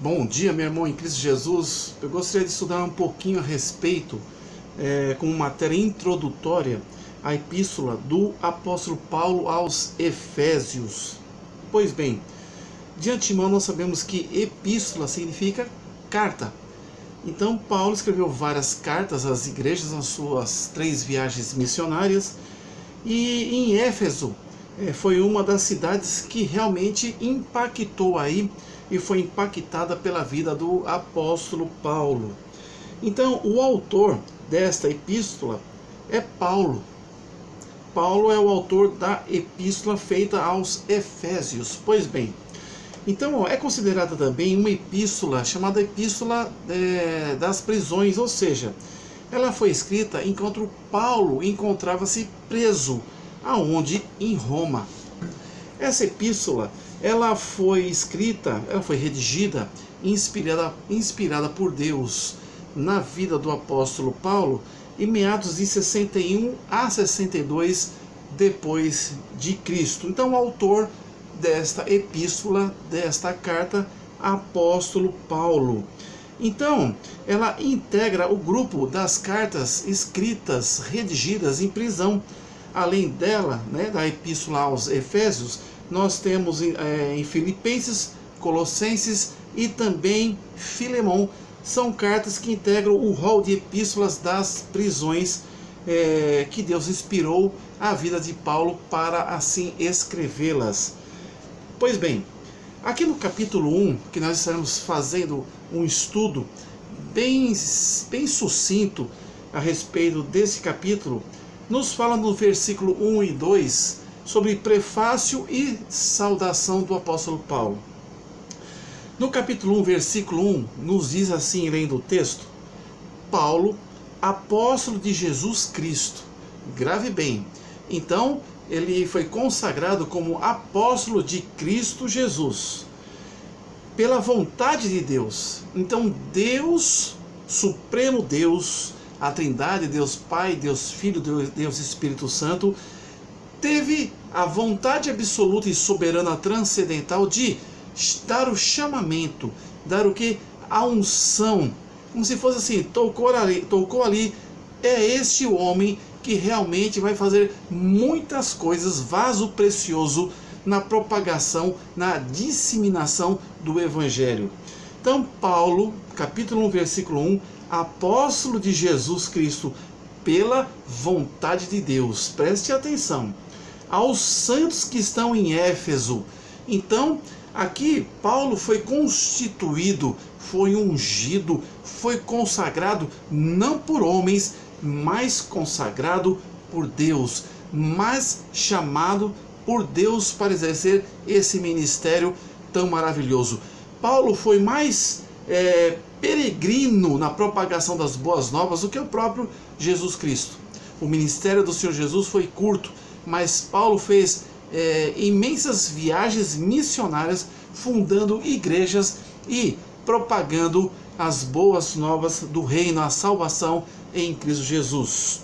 Bom dia, meu irmão em Cristo Jesus. Eu gostaria de estudar um pouquinho a respeito, como matéria introdutória, a epístola do apóstolo Paulo aos Efésios. Pois bem, de antemão nós sabemos que epístola significa carta. Então Paulo escreveu várias cartas às igrejas nas suas 3 viagens missionárias, e em Éfeso foi uma das cidades que realmente impactou aí e foi impactada pela vida do apóstolo Paulo. Então, o autor desta epístola é Paulo. Paulo é o autor da epístola feita aos Efésios. Pois bem, então é considerada também uma epístola chamada epístola das prisões, ou seja, ela foi escrita enquanto Paulo encontrava-se preso, aonde? Em Roma. Essa epístola, ela foi redigida, inspirada por Deus na vida do apóstolo Paulo, em meados de 61 a 62 depois de Cristo. Então, o autor desta epístola, desta carta, apóstolo Paulo. Então, ela integra o grupo das cartas escritas, redigidas em prisão. Além dela, da epístola aos Efésios, nós temos em Filipenses, Colossenses e também Filemão. São cartas que integram o rol de epístolas das prisões que Deus inspirou a vida de Paulo para assim escrevê-las. Pois bem, aqui no capítulo 1, que nós estaremos fazendo um estudo bem sucinto a respeito desse capítulo, nos fala no versículo 1 e 2 sobre prefácio e saudação do apóstolo Paulo. No capítulo 1, versículo 1, nos diz assim, lendo o texto: Paulo, apóstolo de Jesus Cristo. Grave bem. Então, ele foi consagrado como apóstolo de Cristo Jesus, pela vontade de Deus. Então, Deus, Supremo Deus, a Trindade, Deus Pai, Deus Filho, Deus Espírito Santo, teve a vontade absoluta e soberana transcendental de dar o chamamento, dar o que? A unção, como se fosse assim, tocou ali, é este o homem que realmente vai fazer muitas coisas, vaso precioso na propagação, na disseminação do Evangelho. Então, Paulo, capítulo 1, versículo 1, apóstolo de Jesus Cristo, pela vontade de Deus. Preste atenção. Aos santos que estão em Éfeso. Então, aqui Paulo foi constituído, foi ungido, foi consagrado não por homens, mas consagrado por Deus, mas chamado por Deus para exercer esse ministério tão maravilhoso. Paulo foi mais peregrino na propagação das boas novas do que o próprio Jesus Cristo. O ministério do Senhor Jesus foi curto, mas Paulo fez imensas viagens missionárias, fundando igrejas e propagando as boas novas do reino, a salvação em Cristo Jesus.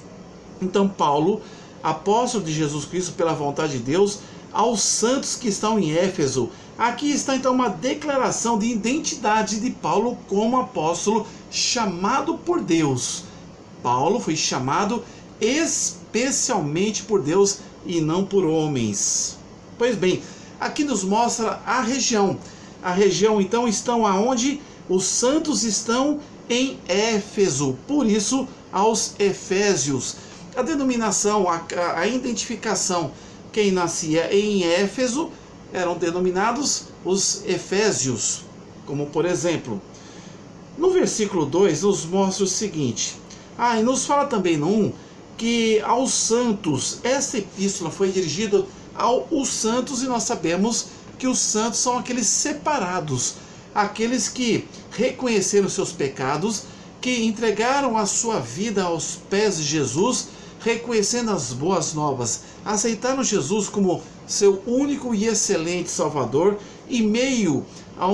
Então Paulo, apóstolo de Jesus Cristo pela vontade de Deus, aos santos que estão em Éfeso. Aqui está então uma declaração de identidade de Paulo como apóstolo chamado por Deus. Paulo foi chamado especialmente por Deus e não por homens. Pois bem, aqui nos mostra a região. A região então estão aonde? Os santos estão em Éfeso. Por isso, aos Efésios. A denominação, a identificação, quem nascia em Éfeso eram denominados os Efésios. Como por exemplo, no versículo 2 nos mostra o seguinte. E nos fala também no 1 que aos santos, esta epístola foi dirigida aos santos, e nós sabemos que os santos são aqueles separados, aqueles que reconheceram seus pecados, que entregaram a sua vida aos pés de Jesus, reconhecendo as boas novas, aceitaram Jesus como seu único e excelente Salvador, em meio a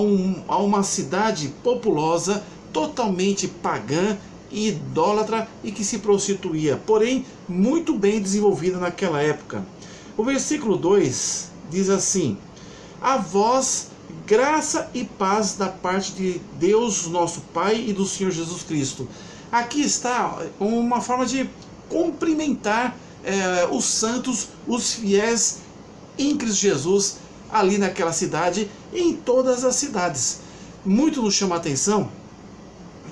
uma cidade populosa, totalmente pagã, idólatra e que se prostituía, porém muito bem desenvolvida naquela época. O versículo 2 diz assim: a vós Graça e paz da parte de Deus, nosso Pai, e do Senhor Jesus Cristo. Aqui está uma forma de cumprimentar os santos, os fiéis em Cristo Jesus, ali naquela cidade e em todas as cidades. Muito nos chama a atenção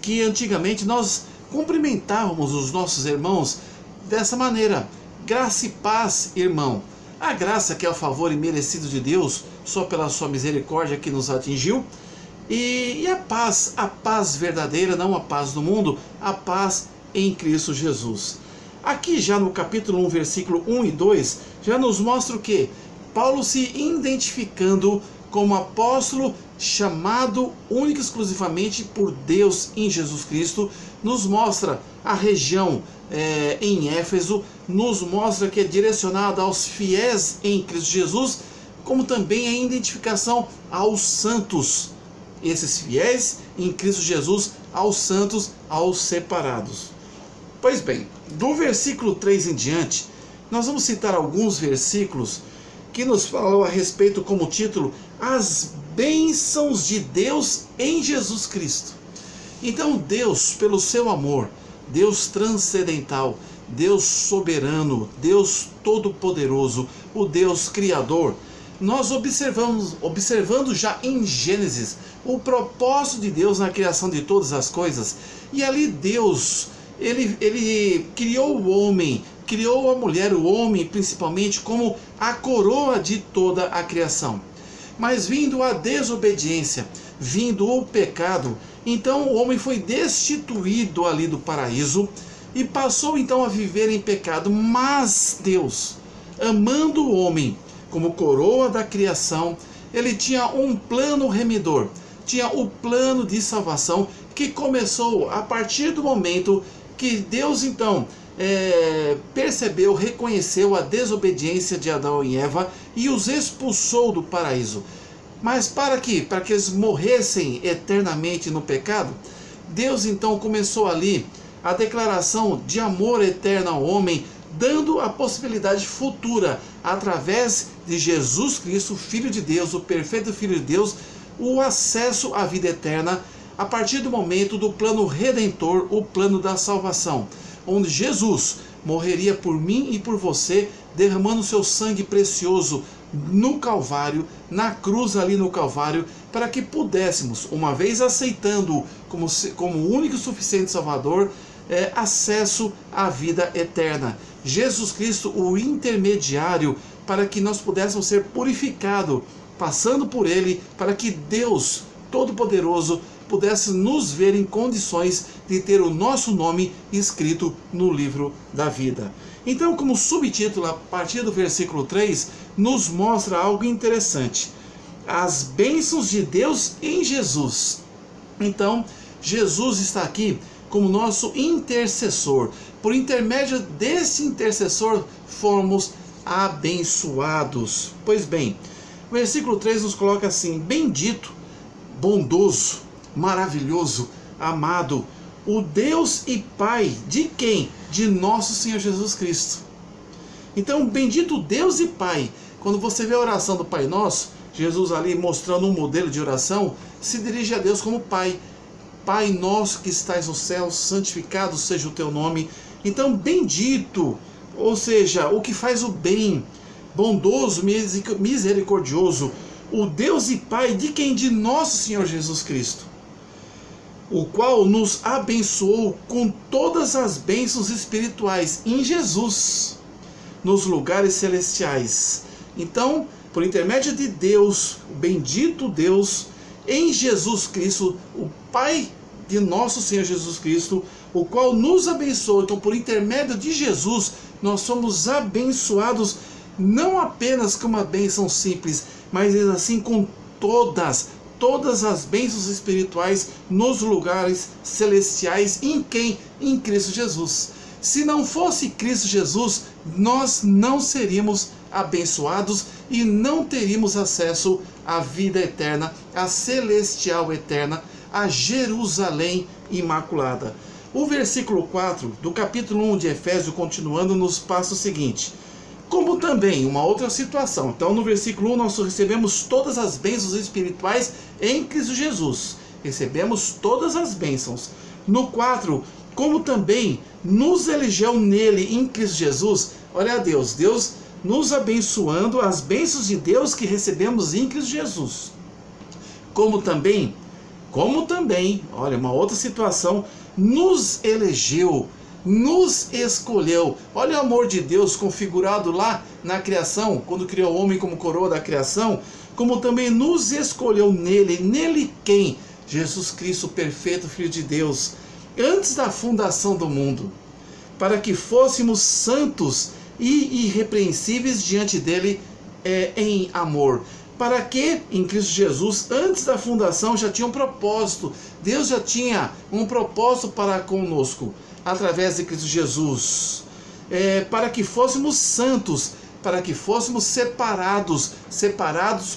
que antigamente nós cumprimentávamos os nossos irmãos dessa maneira: graça e paz, irmão. A graça, que é o favor imerecido de Deus, só pela sua misericórdia que nos atingiu, e a paz verdadeira, não a paz do mundo, a paz em Cristo Jesus. Aqui já no capítulo 1, versículo 1 e 2, já nos mostra o que? Paulo se identificando como apóstolo, chamado única e exclusivamente por Deus em Jesus Cristo, nos mostra a região em Éfeso, nos mostra que é direcionada aos fiéis em Cristo Jesus, como também a identificação aos santos, esses fiéis em Cristo Jesus, aos santos, aos separados. Pois bem, do versículo 3 em diante, nós vamos citar alguns versículos que nos falam a respeito, como título, as bênçãos de Deus em Jesus Cristo. Então Deus, pelo seu amor, Deus transcendental, Deus soberano, Deus todo-poderoso, o Deus criador, nós observando já em Gênesis o propósito de Deus na criação de todas as coisas, e ali Deus, ele criou o homem, criou a mulher, o homem principalmente, como a coroa de toda a criação. Mas vindo a desobediência, vindo o pecado, então o homem foi destituído ali do paraíso e passou então a viver em pecado. Mas Deus, amando o homem como coroa da criação, ele tinha um plano remidor, tinha o plano de salvação que começou a partir do momento que Deus então percebeu, reconheceu a desobediência de Adão e Eva e os expulsou do paraíso. Mas para quê? Para que eles morressem eternamente no pecado. Deus então começou ali a declaração de amor eterno ao homem, dando a possibilidade futura, através de Jesus Cristo, Filho de Deus, o perfeito Filho de Deus, o acesso à vida eterna, a partir do momento do plano redentor, o plano da salvação, onde Jesus morreria por mim e por você, derramando seu sangue precioso no Calvário, na cruz ali no Calvário, para que pudéssemos, uma vez aceitando-o como único e suficiente Salvador, acesso à vida eterna. Jesus Cristo, o intermediário, para que nós pudéssemos ser purificados, passando por ele, para que Deus Todo-Poderoso pudesse nos ver em condições de ter o nosso nome escrito no livro da vida. Então, como subtítulo, a partir do versículo 3, nos mostra algo interessante: as bênçãos de Deus em Jesus. Então, Jesus está aqui como nosso intercessor. Por intermédio desse intercessor, fomos abençoados. Pois bem, o versículo 3 nos coloca assim: bendito, bondoso, maravilhoso, amado, o Deus e Pai de quem? De nosso Senhor Jesus Cristo. Então, bendito Deus e Pai. Quando você vê a oração do Pai Nosso, Jesus ali mostrando um modelo de oração, se dirige a Deus como Pai. Pai nosso que estais no céu, santificado seja o teu nome. Então, bendito, ou seja, o que faz o bem, bondoso, misericordioso, o Deus e Pai de quem? De nosso Senhor Jesus Cristo, o qual nos abençoou com todas as bênçãos espirituais em Jesus, nos lugares celestiais. Então, por intermédio de Deus, o bendito Deus, em Jesus Cristo, o Pai de nosso Senhor Jesus Cristo, o qual nos abençoou. Então, por intermédio de Jesus, nós somos abençoados, não apenas com uma bênção simples, mas assim com todas as bênçãos espirituais nos lugares celestiais. Em quem? Em Cristo Jesus. Se não fosse Cristo Jesus, nós não seríamos abençoados e não teríamos acesso à vida eterna, à celestial eterna, a Jerusalém imaculada. O versículo 4 do capítulo 1 de Efésios, continuando, nos passa o seguinte: Como também, uma outra situação. Então, no versículo 1, nós recebemos todas as bênçãos espirituais em Cristo Jesus. Recebemos todas as bênçãos. No 4, como também nos elegeu nele, em Cristo Jesus. Olha a Deus, Deus nos abençoando, as bênçãos de Deus que recebemos em Cristo Jesus. Como também, olha, uma outra situação, nos elegeu, nos escolheu. Olha o amor de Deus configurado lá na criação, quando criou o homem como coroa da criação, como também nos escolheu nele. Nele quem? Jesus Cristo, perfeito Filho de Deus, antes da fundação do mundo, para que fôssemos santos e irrepreensíveis diante dele em amor. Para que em Cristo Jesus, antes da fundação, já tinha um propósito. Deus já tinha um propósito para conosco, através de Cristo Jesus, para que fôssemos santos, para que fôssemos separados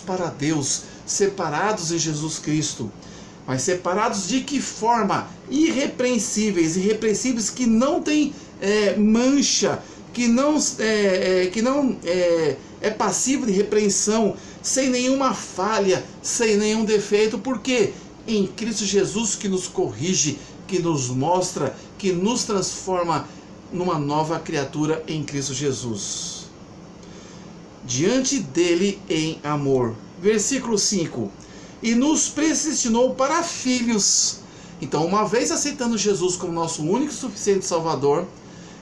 para Deus, separados em Jesus Cristo. Mas separados de que forma? Irrepreensíveis que não tem mancha, que não é passivo de repreensão, sem nenhuma falha, sem nenhum defeito, porque em Cristo Jesus, que nos corrige, que nos mostra, que nos transforma numa nova criatura em Cristo Jesus. Diante dele em amor. Versículo 5. E nos predestinou para filhos. Então, uma vez aceitando Jesus como nosso único e suficiente Salvador,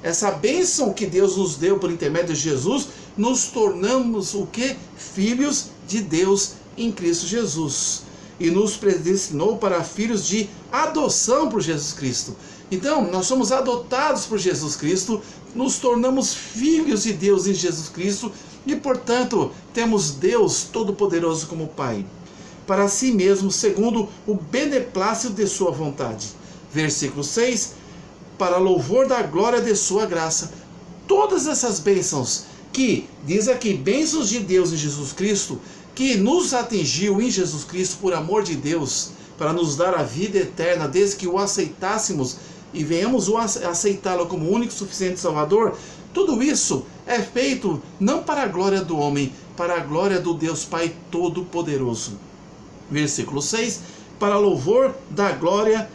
essa bênção que Deus nos deu por intermédio de Jesus, nos tornamos o que? Filhos de Deus em Cristo Jesus. E nos predestinou para filhos de adoção por Jesus Cristo. Então, nós somos adotados por Jesus Cristo, nos tornamos filhos de Deus em Jesus Cristo e, portanto, temos Deus Todo-Poderoso como Pai, para si mesmo, segundo o beneplácito de sua vontade. Versículo 6, para louvor da glória de sua graça. Todas essas bênçãos que, diz aqui, bênçãos de Deus em Jesus Cristo, que nos atingiu em Jesus Cristo por amor de Deus, para nos dar a vida eterna, desde que o aceitássemos e venhamos aceitá-lo como único e suficiente Salvador. Tudo isso é feito não para a glória do homem, para a glória do Deus Pai Todo-Poderoso. Versículo 6, para louvor da glória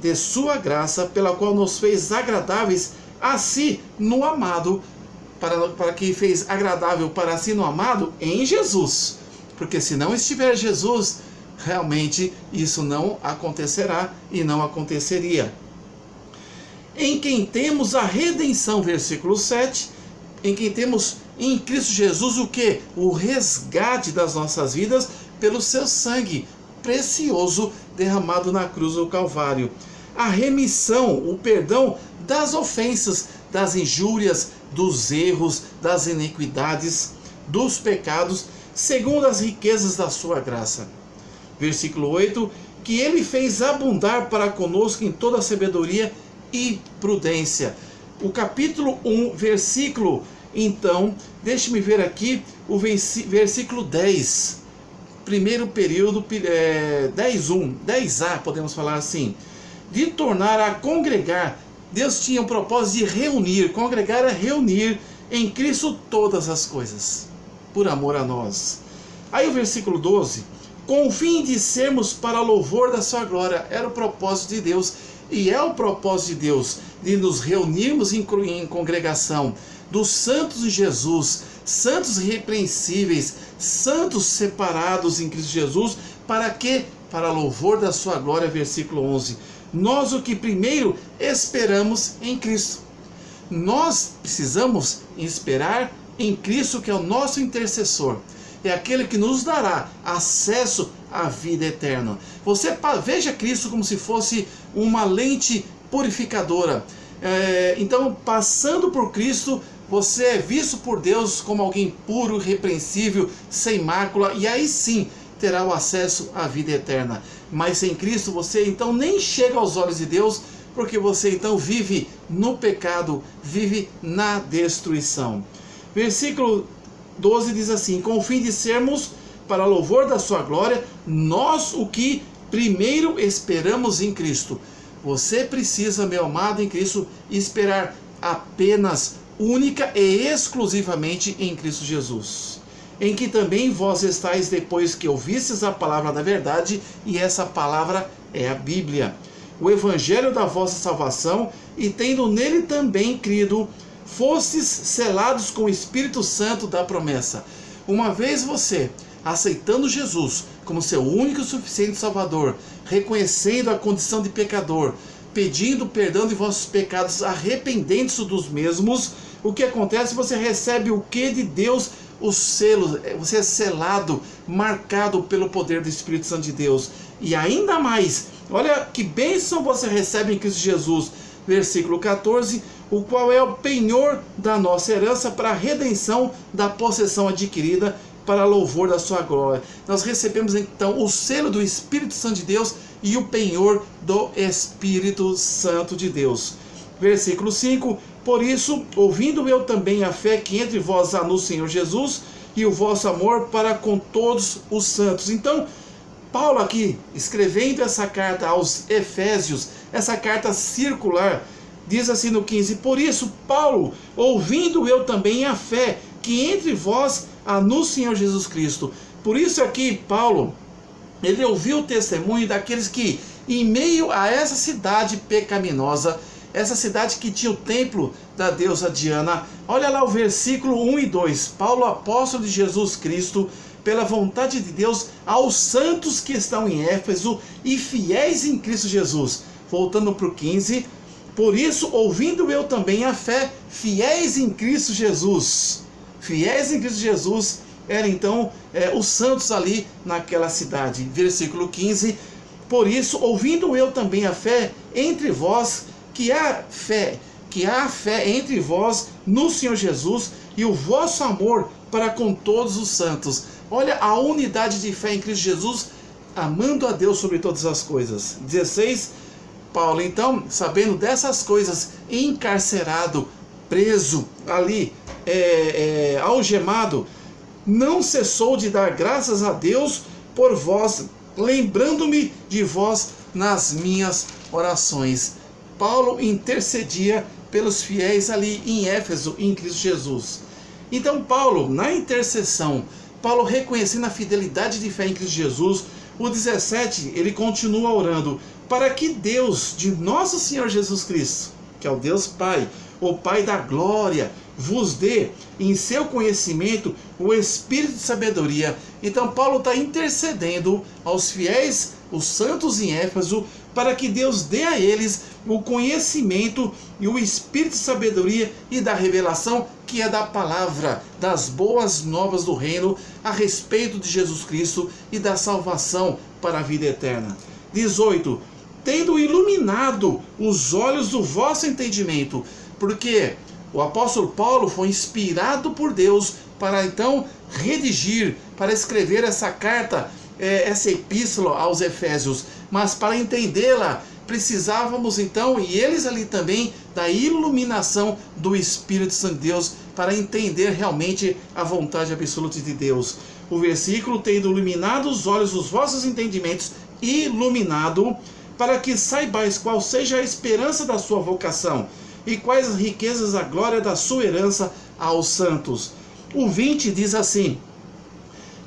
de sua graça, pela qual nos fez agradáveis a si no amado, para que fez agradável para si no amado em Jesus. Porque se não estiver Jesus, realmente isso não acontecerá e não aconteceria. Em quem temos a redenção, versículo 7, em quem temos em Cristo Jesus o que? O resgate das nossas vidas pelo seu sangue precioso derramado na cruz do Calvário. A remissão, o perdão das ofensas, das injúrias, dos erros, das iniquidades, dos pecados, segundo as riquezas da sua graça. Versículo 8, que ele fez abundar para conosco em toda sabedoria e prudência. O capítulo 1, versículo, então, deixe-me ver aqui o versículo 10, primeiro período, 10a, podemos falar assim, de tornar a congregar. Deus tinha o propósito de reunir, congregar é reunir em Cristo todas as coisas, por amor a nós. Aí o versículo 12, com o fim de sermos para louvor da sua glória, era o propósito de Deus, e é o propósito de Deus, de nos reunirmos em congregação, dos santos de Jesus, santos irrepreensíveis, santos separados em Cristo Jesus, para quê? Para louvor da sua glória, versículo 11. Nós o que primeiro esperamos em Cristo. Nós precisamos esperar em Cristo, que é o nosso intercessor. É aquele que nos dará acesso à vida eterna. Você veja Cristo como se fosse uma lente purificadora. Então, passando por Cristo, você é visto por Deus como alguém puro, irrepreensível, sem mácula, e aí sim terá o acesso à vida eterna. Mas sem Cristo você então nem chega aos olhos de Deus, porque você então vive no pecado, vive na destruição. Versículo 12 diz assim, com o fim de sermos para louvor da sua glória, nós o que primeiro esperamos em Cristo. Você precisa, meu amado em Cristo, esperar apenas única e exclusivamente em Cristo Jesus, em que também vós estáis depois que ouvistes a palavra da verdade, e essa palavra é a Bíblia, o evangelho da vossa salvação, e tendo nele também crido, fostes selados com o Espírito Santo da promessa. Uma vez você aceitando Jesus como seu único e suficiente Salvador, reconhecendo a condição de pecador, pedindo perdão de vossos pecados, arrependendo-se dos mesmos, o que acontece? Você recebe o que de Deus? O selo. Você é selado, marcado pelo poder do Espírito Santo de Deus. E ainda mais, olha que bênção você recebe em Cristo Jesus. Versículo 14, o qual é o penhor da nossa herança para a redenção da possessão adquirida para louvor da sua glória. Nós recebemos então o selo do Espírito Santo de Deus e o penhor do Espírito Santo de Deus. Versículo 5, por isso, ouvindo eu também a fé que entre vós há no Senhor Jesus e o vosso amor para com todos os santos. Então, Paulo aqui, escrevendo essa carta aos Efésios, essa carta circular, diz assim no 15, por isso, Paulo, ouvindo eu também a fé que entre vós há no Senhor Jesus Cristo. Por isso aqui, Paulo, ele ouviu o testemunho daqueles que, em meio a essa cidade pecaminosa, essa cidade que tinha o templo da deusa Diana, olha lá o versículo 1 e 2, Paulo, apóstolo de Jesus Cristo, pela vontade de Deus, aos santos que estão em Éfeso e fiéis em Cristo Jesus. Voltando para o 15, por isso, ouvindo eu também a fé, fiéis em Cristo Jesus. Fiéis em Cristo Jesus eram então os santos ali naquela cidade. Versículo 15, por isso, ouvindo eu também a fé entre vós, que há fé entre vós no Senhor Jesus e o vosso amor para com todos os santos. Olha a unidade de fé em Cristo Jesus, amando a Deus sobre todas as coisas. 16, Paulo então, sabendo dessas coisas, encarcerado, preso ali, algemado, não cessou de dar graças a Deus por vós, lembrando-me de vós nas minhas orações. Paulo intercedia pelos fiéis ali em Éfeso, em Cristo Jesus. Então Paulo, na intercessão, Paulo reconhecendo a fidelidade de fé em Cristo Jesus, o 17, ele continua orando, para que Deus de nosso Senhor Jesus Cristo, que é o Deus Pai, o Pai da glória, vos dê em seu conhecimento o espírito de sabedoria. Então Paulo está intercedendo aos fiéis, os santos em Éfeso, para que Deus dê a eles o conhecimento e o espírito de sabedoria e da revelação, que é da palavra, das boas novas do reino a respeito de Jesus Cristo e da salvação para a vida eterna. 18, tendo iluminado os olhos do vosso entendimento, porque o apóstolo Paulo foi inspirado por Deus para então redigir, para escrever essa carta, essa epístola aos Efésios, mas para entendê-la precisávamos então, e eles ali também, da iluminação do Espírito Santo de Deus, para entender realmente a vontade absoluta de Deus. O versículo, tendo iluminado os olhos dos vossos entendimentos, iluminado, para que saibais qual seja a esperança da sua vocação, e quais as riquezas da glória da sua herança aos santos. O 20 diz assim,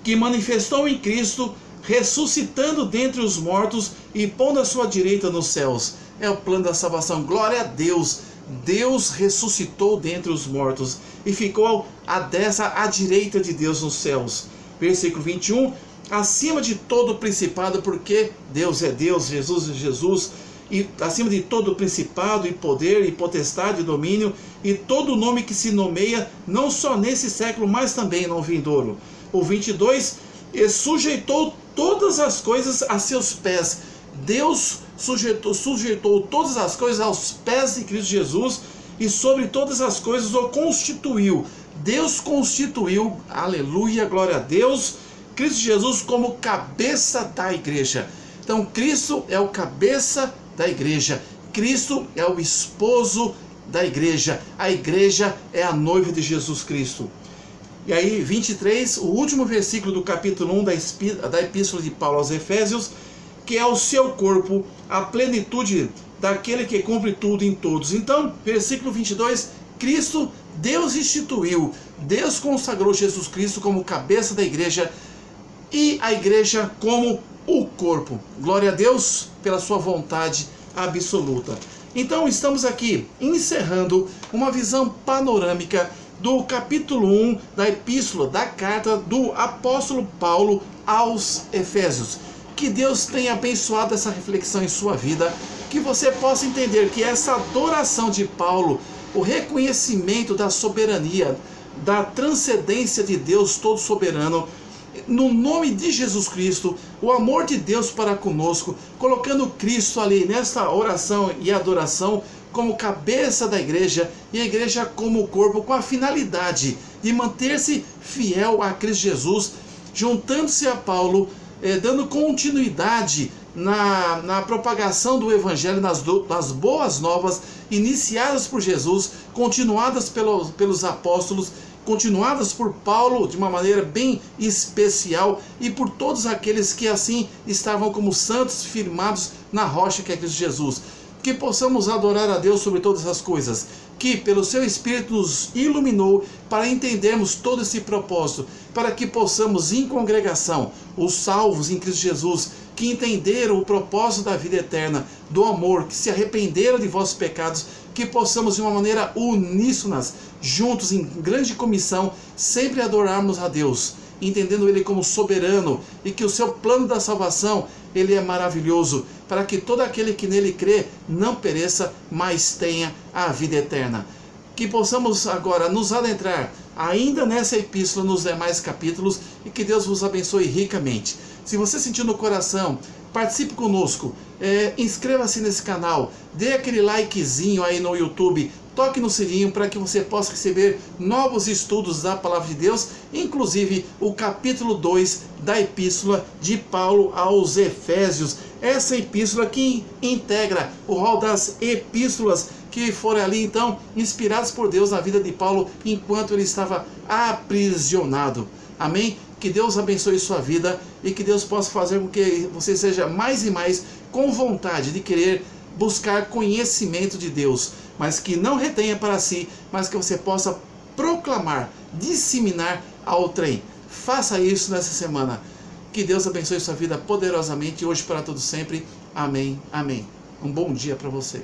que manifestou em Cristo, ressuscitando dentre os mortos e pondo a sua direita nos céus. É o plano da salvação. Glória a Deus. Deus ressuscitou dentre os mortos e ficou à direita de Deus nos céus. Versículo 21. Acima de todo principado, porque Deus é Deus, Jesus é Jesus, e acima de todo principado e poder e potestade e domínio e todo nome que se nomeia, não só nesse século, mas também no vindouro. O 22, e sujeitou todas as coisas a seus pés. Deus sujeitou todas as coisas aos pés de Cristo Jesus, e sobre todas as coisas o constituiu. Deus constituiu, aleluia, glória a Deus, Cristo Jesus como cabeça da igreja. Então Cristo é o cabeça da igreja, Cristo é o esposo da igreja, a igreja é a noiva de Jesus Cristo. E aí 23, o último versículo do capítulo 1 da epístola de Paulo aos Efésios, que é o seu corpo, a plenitude daquele que cumpre tudo em todos. Então, versículo 22, Cristo, Deus instituiu, Deus consagrou Jesus Cristo como cabeça da igreja e a igreja como o corpo. Glória a Deus pela sua vontade absoluta. Então estamos aqui encerrando uma visão panorâmica do capítulo 1 da epístola, da carta do apóstolo Paulo aos Efésios. Que Deus tenha abençoado essa reflexão em sua vida, que você possa entender que essa adoração de Paulo, o reconhecimento da soberania, da transcendência de Deus todo soberano, no nome de Jesus Cristo, o amor de Deus para conosco, colocando Cristo ali nessa oração e adoração como cabeça da igreja e a igreja como corpo, com a finalidade de manter-se fiel a Cristo Jesus, juntando-se a Paulo, dando continuidade na propagação do Evangelho, nas boas novas iniciadas por Jesus, continuadas pelos apóstolos, continuadas por Paulo de uma maneira bem especial e por todos aqueles que assim estavam como santos firmados na rocha que é Cristo Jesus. Que possamos adorar a Deus sobre todas as coisas, que pelo seu Espírito nos iluminou para entendermos todo esse propósito, para que possamos em congregação, os salvos em Cristo Jesus, que entenderam o propósito da vida eterna, do amor, que se arrependeram de vossos pecados, que possamos de uma maneira uníssonas, juntos em grande comissão, sempre adorarmos a Deus, entendendo Ele como soberano e que o seu plano da salvação, Ele é maravilhoso, para que todo aquele que nele crê não pereça, mas tenha a vida eterna. Que possamos agora nos adentrar ainda nessa epístola, nos demais capítulos, e que Deus vos abençoe ricamente. Se você sentiu no coração, participe conosco, inscreva-se nesse canal, dê aquele likezinho aí no YouTube, toque no sininho para que você possa receber novos estudos da Palavra de Deus, inclusive o capítulo 2 da epístola de Paulo aos Efésios. Essa epístola que integra o rol das epístolas que foram ali então inspiradas por Deus na vida de Paulo enquanto ele estava aprisionado. Amém? Que Deus abençoe sua vida e que Deus possa fazer com que você seja mais e mais com vontade de querer buscar conhecimento de Deus, mas que não retenha para si, mas que você possa proclamar, disseminar ao trem. Faça isso nessa semana. Que Deus abençoe sua vida poderosamente, hoje para todos sempre. Amém, amém. Um bom dia para você.